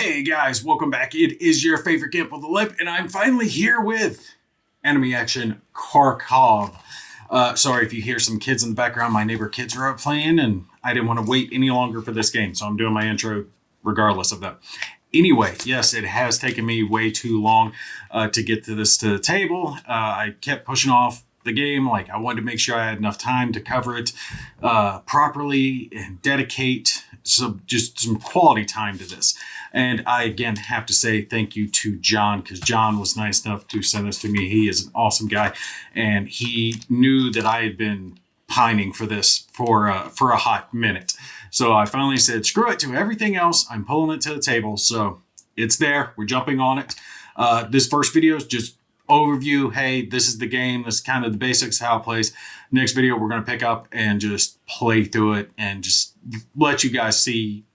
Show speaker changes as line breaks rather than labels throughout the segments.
Hey guys, welcome back. It is your favorite Gimp with the Lip, and I'm finally here with Enemy Action Kharkov. Sorry if you hear some kids in the background. My neighbor kids are out playing, and I didn't want to wait any longer for this game, so I'm doing my intro regardless of that. Anyway, yes, it has taken me way too long to get to the table. I kept pushing off the game. Like, I wanted to make sure I had enough time to cover it properly and dedicate just some quality time to this. And I again have to say thank you to John, because John was nice enough to send this to me. He is an awesome guy, and he knew that I had been pining for this for a hot minute. So I finally said, screw it to everything else. I'm pulling it to the table. So it's there. We're jumping on it. This first video is just overview. Hey, this is the game. This is kind of the basics, how it plays. Next video, we're going to pick up and just play through it and just let you guys see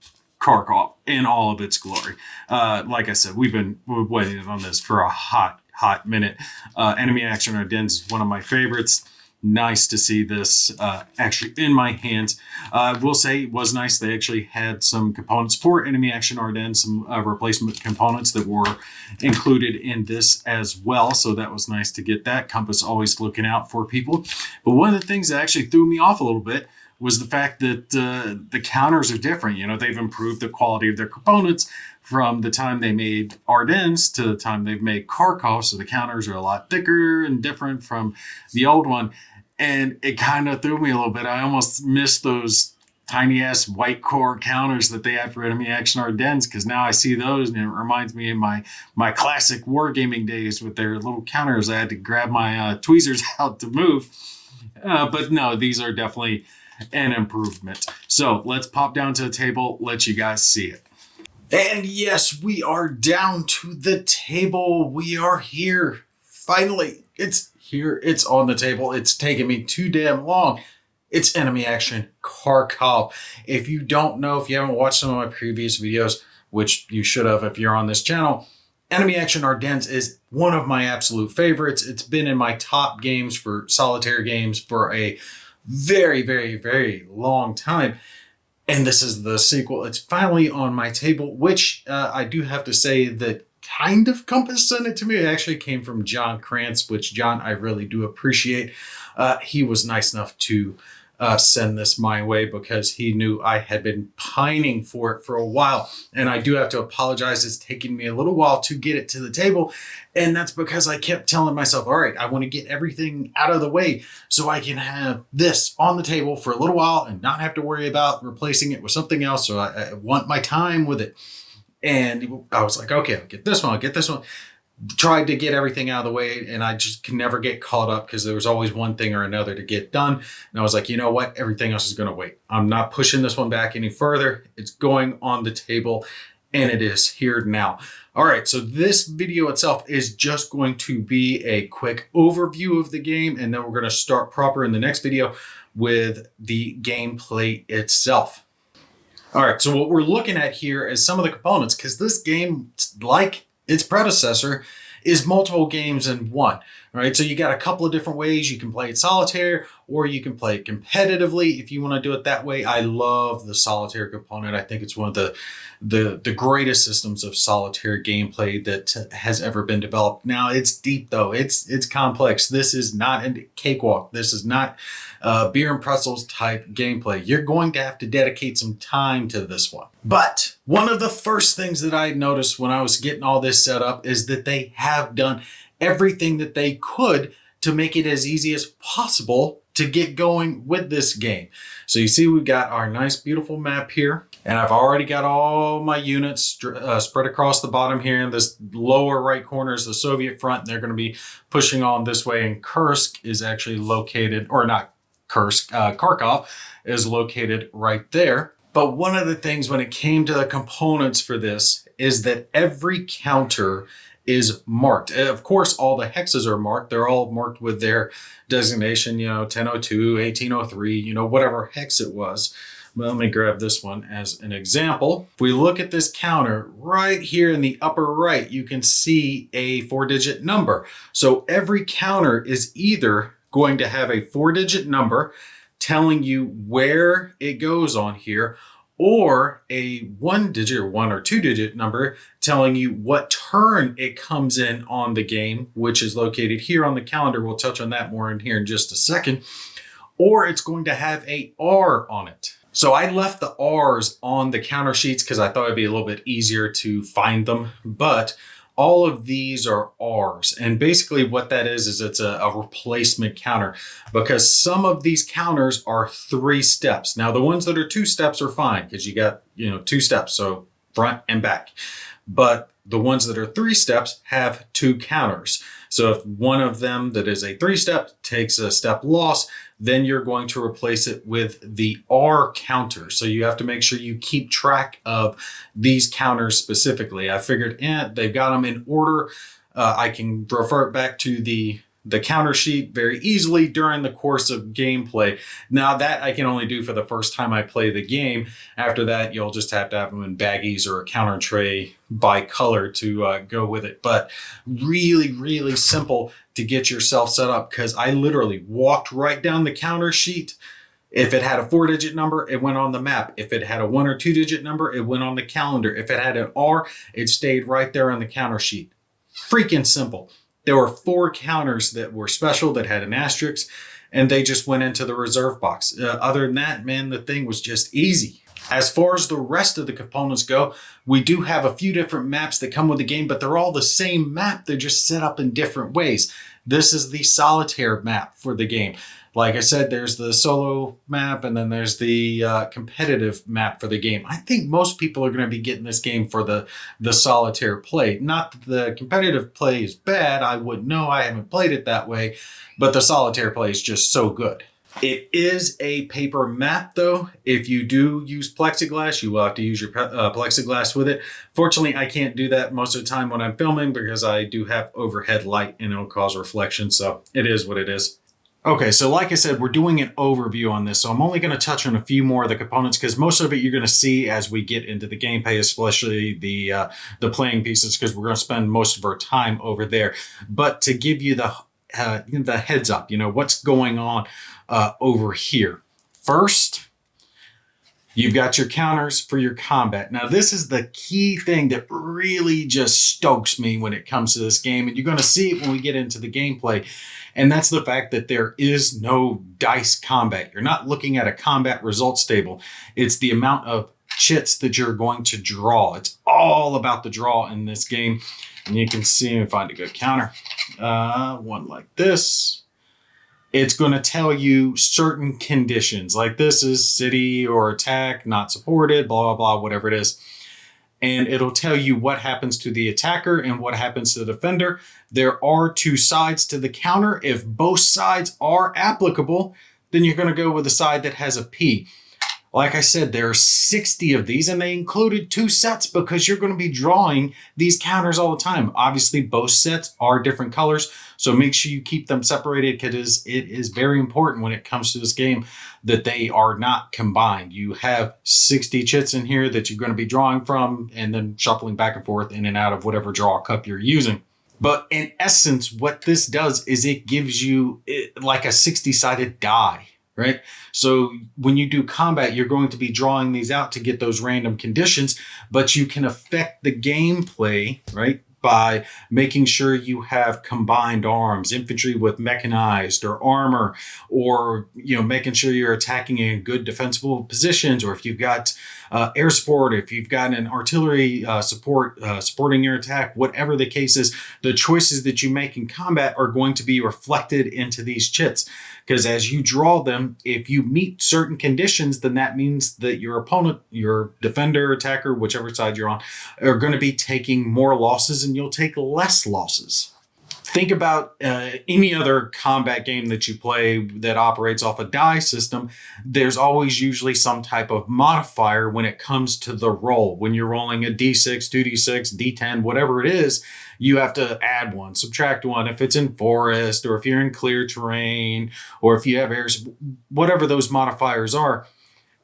Kharkov in all of its glory. Like I said, we've been waiting on this for a hot minute. Enemy Action Ardennes is one of my favorites. Nice to see this actually in my hands. I will say it was nice. They actually had some components for Enemy Action Ardennes, some replacement components that were included in this as well. So that was nice to get that. Compass always looking out for people. But one of the things that actually threw me off a little bit was the fact that the counters are different. You know, they've improved the quality of their components from the time they made Ardennes to the time they've made Kharkov. So the counters are a lot thicker and different from the old one. And it kind of threw me a little bit. I almost missed those tiny ass white core counters that they have for Enemy Action Ardennes, because now I see those and it reminds me of my classic wargaming days with their little counters. I had to grab my tweezers out to move. But no, these are definitely an improvement. So let's pop down to the table, let you guys see it. And yes, we are down to the table. We are here. Finally, it's here. It's on the table. It's taken me too damn long. It's Enemy Action Kharkov. If you don't know, if you haven't watched some of my previous videos, which you should have if you're on this channel, Enemy Action Ardennes is one of my absolute favorites. It's been in my top games for solitaire games for a very, very, very long time. And this is the sequel. It's finally on my table, which I do have to say that kind of Compass sent it to me. It actually came from John Krantz, which John, I really do appreciate. He was nice enough to send this my way because he knew I had been pining for it for a while. And I do have to apologize. It's taken me a little while to get it to the table. And that's because I kept telling myself, all right, I want to get everything out of the way so I can have this on the table for a little while and not have to worry about replacing it with something else. So I want my time with it. And I was like, okay, I'll get this one. I'll get this one. Tried to get everything out of the way, and I just could never get caught up because there was always one thing or another to get done. And I was like, you know what? Everything else is going to wait. I'm not pushing this one back any further. It's going on the table, and it is here now. All right, so this video itself is just going to be a quick overview of the game, and then we're going to start proper in the next video with the gameplay itself. All right, so what we're looking at here is some of the components, because this game, like its predecessor, is multiple games in one. All right, so you got a couple of different ways. You can play it solitaire, or you can play it competitively if you want to do it that way. I love the solitaire component. I think it's one of the greatest systems of solitaire gameplay that has ever been developed. Now, it's deep though. It's complex. This is not a cakewalk. This is not beer and pretzels type gameplay. You're going to have to dedicate some time to this one. But one of the first things that I noticed when I was getting all this set up is that they have done everything that they could to make it as easy as possible to get going with this game. So you see we've got our nice beautiful map here, and I've already got all my units spread across the bottom here. In this lower right corner is the Soviet front, and they're going to be pushing on this way, and Kursk is actually located, or not Kursk, Kharkov is located right there. But one of the things when it came to the components for this is that every counter is marked. Of course, all the hexes are marked. They're all marked with their designation, 1002, 1803, whatever hex it was. Well, let me grab this one as an example. If we look at this counter right here in the upper right, you can see a 4-digit number. So every counter is either going to have a 4-digit number telling you where it goes on here, or a 1-digit or 1 or 2-digit number telling you what turn it comes in on the game, which is located here on the calendar. We'll touch on that more in here in just a second. Or it's going to have a R on it. So I left the R's on the counter sheets because I thought it'd be a little bit easier to find them. But all of these are R's. And basically what that is it's a replacement counter, because some of these counters are 3 steps. Now the ones that are 2 steps are fine because you got, 2 steps, so front and back. But the ones that are 3 steps have 2 counters. So if one of them that is a 3-step takes a step loss, then you're going to replace it with the R counter. So you have to make sure you keep track of these counters specifically. I figured, they've got them in order. I can refer back to the counter sheet very easily during the course of gameplay. Now that I can only do for the first time I play the game. After that, you'll just have to have them in baggies or a counter tray by color to go with it. But really, really simple to get yourself set up, because I literally walked right down the counter sheet. If it had a 4-digit number, it went on the map. If it had a 1 or 2-digit number, it went on the calendar. If it had an R, it stayed right there on the counter sheet. Freaking simple. There were 4 counters that were special that had an asterisk, and they just went into the reserve box. Other than that, man, the thing was just easy. As far as the rest of the components go, we do have a few different maps that come with the game, but they're all the same map. They're just set up in different ways. This is the Solitaire map for the game. Like I said, there's the solo map, and then there's the competitive map for the game. I think most people are going to be getting this game for the solitaire play. Not that the competitive play is bad. I wouldn't know. I haven't played it that way. But the solitaire play is just so good. It is a paper map, though. If you do use plexiglass, you will have to use your plexiglass with it. Fortunately, I can't do that most of the time when I'm filming because I do have overhead light and it'll cause reflection. So it is what it is. Okay, so like I said, we're doing an overview on this, so I'm only going to touch on a few more of the components because most of it you're going to see as we get into the gameplay, especially the playing pieces, because we're going to spend most of our time over there. But to give you the heads up, what's going on over here. First, you've got your counters for your combat. Now, this is the key thing that really just stokes me when it comes to this game, and you're going to see it when we get into the gameplay. And that's the fact that there is no dice combat. You're not looking at a combat results table. It's the amount of chits that you're going to draw. It's all about the draw in this game. And you can see and find a good counter. One like this. It's going to tell you certain conditions. Like this is city or attack, not supported, blah, blah, blah, whatever it is. And it'll tell you what happens to the attacker and what happens to the defender. There are 2 sides to the counter. If both sides are applicable, then you're going to go with the side that has a P. Like I said, there are 60 of these, and they included 2 sets because you're going to be drawing these counters all the time. Obviously, both sets are different colors, so make sure you keep them separated because it is very important when it comes to this game that they are not combined. You have 60 chits in here that you're going to be drawing from and then shuffling back and forth in and out of whatever draw cup you're using. But in essence, what this does is it gives you like a 60-sided die. Right? So when you do combat, you're going to be drawing these out to get those random conditions, but you can affect the gameplay, right? By making sure you have combined arms, infantry with mechanized or armor, or, making sure you're attacking in good defensible positions, or if you've got air support, if you've got an artillery support supporting your attack, whatever the case is, the choices that you make in combat are going to be reflected into these chits. Because as you draw them, if you meet certain conditions, then that means that your opponent, your defender, attacker, whichever side you're on, are going to be taking more losses and you'll take less losses. Think about any other combat game that you play that operates off a die system. There's always usually some type of modifier when it comes to the roll. When you're rolling a D6, 2D6, D10, whatever it is, you have to add 1, subtract 1. If it's in forest or if you're in clear terrain or if you have airs, whatever those modifiers are,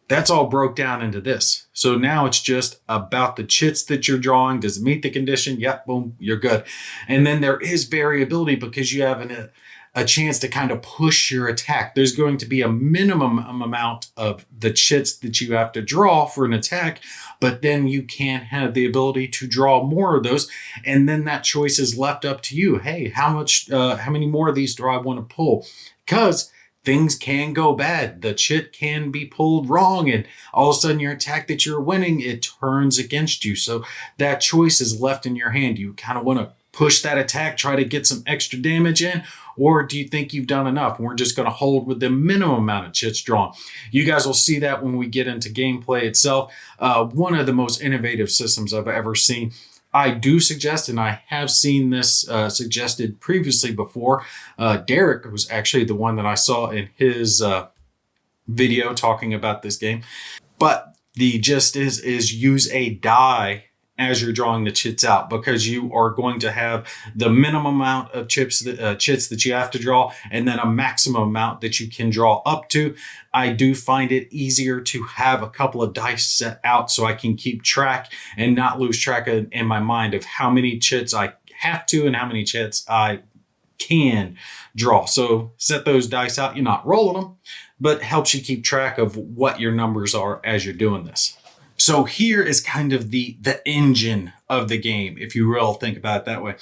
that's all broke down into this. So now it's just about the chits that you're drawing. Does it meet the condition? Yep, boom, you're good. And then there is variability because you have a chance to kind of push your attack. There's going to be a minimum amount of the chits that you have to draw for an attack, but then you can have the ability to draw more of those. And then that choice is left up to you. Hey, how many more of these do I want to pull? Because things can go bad. The chit can be pulled wrong, and all of a sudden your attack that you're winning, it turns against you. So that choice is left in your hand. You kind of want to push that attack, try to get some extra damage in, or do you think you've done enough? We're just going to hold with the minimum amount of chits drawn. You guys will see that when we get into gameplay itself. One of the most innovative systems I've ever seen. I do suggest, and I have seen this suggested previously before. Derek was actually the one that I saw in his video talking about this game. But the gist is use a die as you're drawing the chits out, because you are going to have the minimum amount of chits that you have to draw, and then a maximum amount that you can draw up to. I do find it easier to have a couple of dice set out so I can keep track and not lose track in my mind of how many chits I have to and how many chits I can draw. So set those dice out. You're not rolling them, but helps you keep track of what your numbers are as you're doing this. So here is kind of the engine of the game, if you will think about it that way.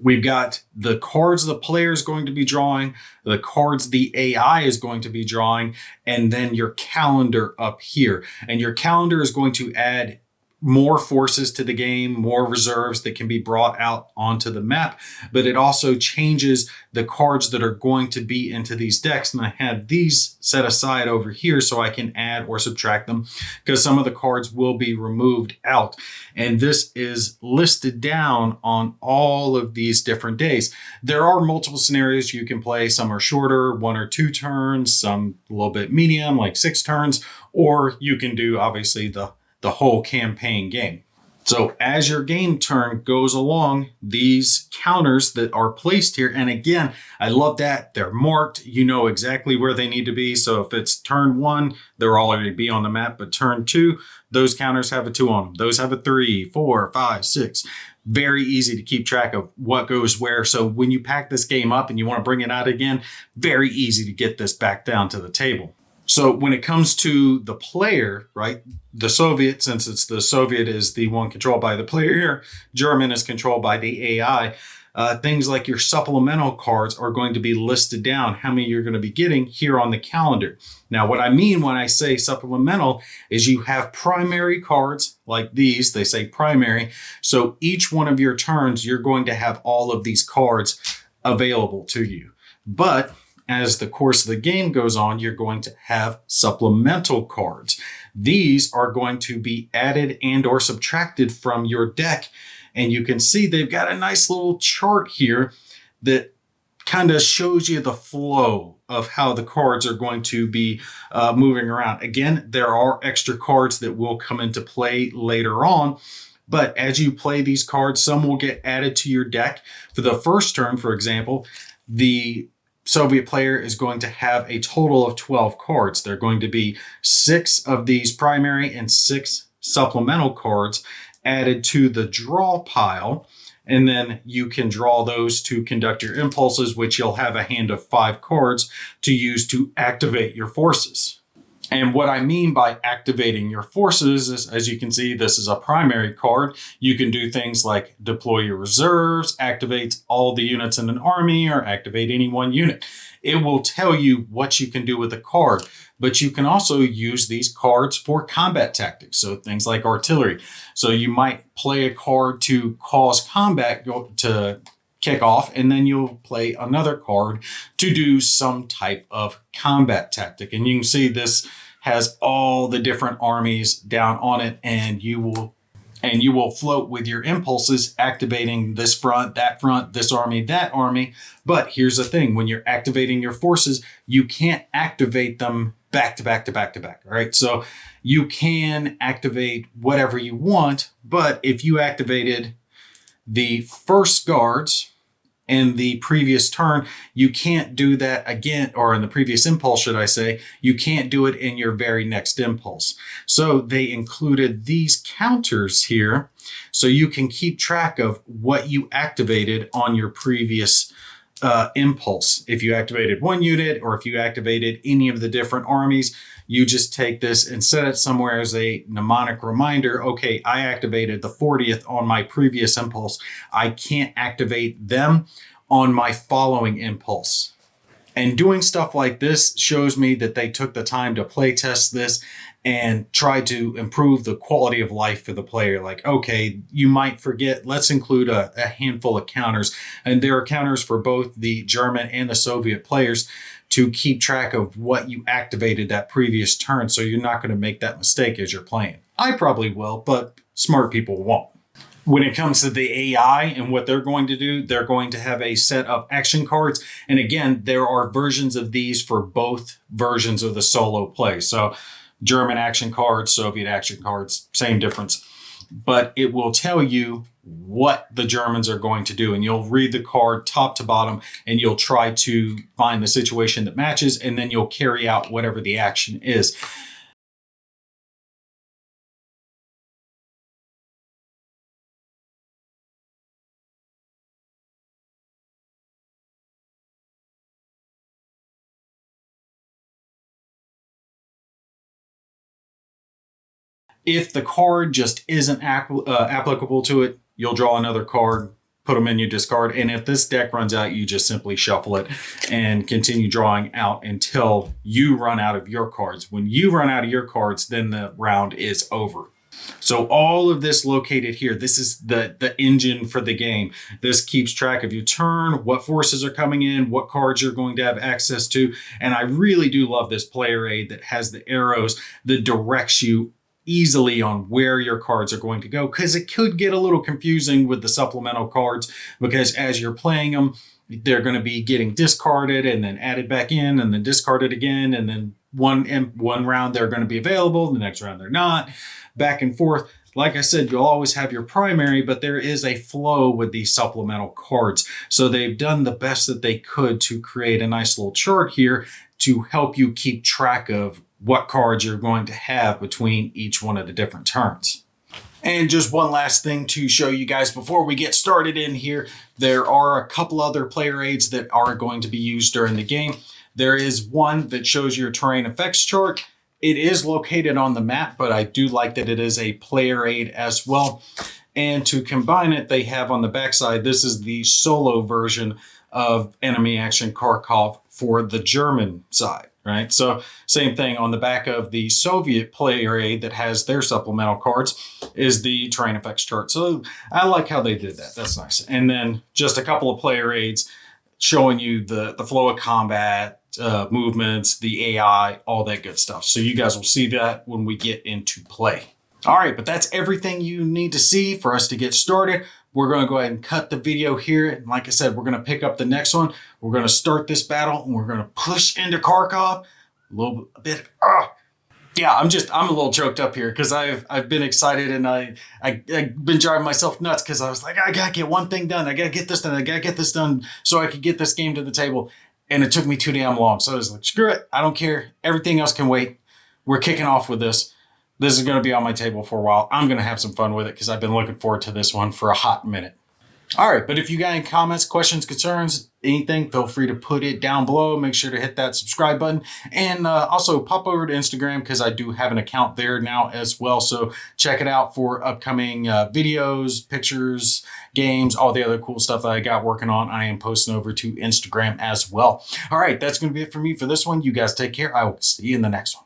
We've got the cards the player is going to be drawing, the cards the AI is going to be drawing, and then your calendar up here. And your calendar is going to add more forces to the game, more reserves that can be brought out onto the map, but it also changes the cards that are going to be into these decks. And I have these set aside over here so I can add or subtract them, because some of the cards will be removed out. And this is listed down on all of these different days. There are multiple scenarios you can play. Some are shorter, 1 or 2 turns, some a little bit medium, like 6 turns, or you can do obviously the whole campaign game. So as your game turn goes along, these counters that are placed here, and again, I love that they're marked. You know exactly where they need to be. So if it's turn 1, they're already be on the map, but turn 2, those counters have a 2 on them. Those have a 3, 4, 5, 6. Very easy to keep track of what goes where. So when you pack this game up and you want to bring it out again, very easy to get this back down to the table. So when it comes to the player, right, the Soviet, since it's the Soviet is the one controlled by the player here, German is controlled by the AI, things like your supplemental cards are going to be listed down, how many you're going to be getting here on the calendar. Now, what I mean when I say supplemental is you have primary cards like these, they say primary. So each one of your turns, you're going to have all of these cards available to you. But as the course of the game goes on, you're going to have supplemental cards. These are going to be added and or subtracted from your deck. And you can see they've got a nice little chart here that kind of shows you the flow of how the cards are going to be moving around. Again, there are extra cards that will come into play later on. But as you play these cards, some will get added to your deck. For the first turn, for example, the Soviet player is going to have a total of 12 cards. There are going to be 6 of these primary and 6 supplemental cards added to the draw pile. And then you can draw those to conduct your impulses, which you'll have a hand of 5 cards to use to activate your forces. And what I mean by activating your forces is, as you can see, this is a primary card. You can do things like deploy your reserves, activate all the units in an army, or activate any one unit. It will tell you what you can do with the card, but you can also use these cards for combat tactics. So things like artillery. So you might play a card to cause combat to kick off, and then you'll play another card to do some type of combat tactic. And you can see this has all the different armies down on it, and you will float with your impulses, activating this front, this army, that army. But here's the thing, when you're activating your forces, you can't activate them back to back to back to back. All right. So you can activate whatever you want, but if you activated the first guards in the previous turn, you can't do that again, or in the previous impulse, should I say, you can't do it in your very next impulse. So they included these counters here so you can keep track of what you activated on your previous impulse. If you activated one unit or if you activated any of the different armies, you just take this and set it somewhere as a mnemonic reminder. Okay, I activated the 40th on my previous impulse. I can't activate them on my following impulse. And doing stuff like this shows me that they took the time to play test this and try to improve the quality of life for the player. Like, okay, you might forget, let's include a handful of counters. And there are counters for both the German and the Soviet players to keep track of what you activated that previous turn. So you're not going to make that mistake as you're playing. I probably will, but smart people won't. When it comes to the AI and what they're going to do, they're going to have a set of action cards. And again, there are versions of these for both versions of the solo play. So German action cards, Soviet action cards, same difference. But it will tell you what the Germans are going to do. And you'll read the card top to bottom and you'll try to find the situation that matches. And then you'll carry out whatever the action is. If the card just isn't applicable to it, you'll draw another card, put them in your discard. And if this deck runs out, you just simply shuffle it and continue drawing out until you run out of your cards. When you run out of your cards, then the round is over. So all of this located here, this is the engine for the game. This keeps track of your turn, what forces are coming in, what cards you're going to have access to. And I really do love this player aid that has the arrows that directs you easily on where your cards are going to go, because it could get a little confusing with the supplemental cards, because as you're playing them, they're going to be getting discarded and then added back in and then discarded again. And then one round they're going to be available, the next round they're not, back and forth. Like I said, you'll always have your primary, but there is a flow with these supplemental cards. So they've done the best that they could to create a nice little chart here to help you keep track of what cards you're going to have between each one of the different turns. And just one last thing to show you guys before we get started in here, there are a couple other player aids that are going to be used during the game. There is one that shows your terrain effects chart. It is located on the map, but I do like that it is a player aid as well. And to combine it, they have on the backside, this is the solo version of Enemy Action Kharkov for the German side. Right, so same thing on the back of the Soviet player aid that has their supplemental cards is the terrain effects chart. So I like how they did that. That's nice. And then just a couple of player aids showing you the flow of combat, movements, the AI, all that good stuff. So you guys will see that when we get into play. All right, but that's everything you need to see for us to get started. We're going to go ahead and cut the video here. And like I said, we're going to pick up the next one. We're going to start this battle and we're going to push into Kharkov a bit. Yeah, I'm a little choked up here because I've been excited and I've been driving myself nuts because I was like, I got to get one thing done. I got to get this done. I got to get this done so I could get this game to the table. And it took me too damn long. So I was like, screw it. I don't care. Everything else can wait. We're kicking off with this. This is going to be on my table for a while. I'm going to have some fun with it because I've been looking forward to this one for a hot minute. All right, but if you got any comments, questions, concerns, anything, feel free to put it down below. Make sure to hit that subscribe button. And also pop over to Instagram because I do have an account there now as well. So check it out for upcoming videos, pictures, games, all the other cool stuff that I got working on. I am posting over to Instagram as well. All right, that's going to be it for me for this one. You guys take care. I will see you in the next one.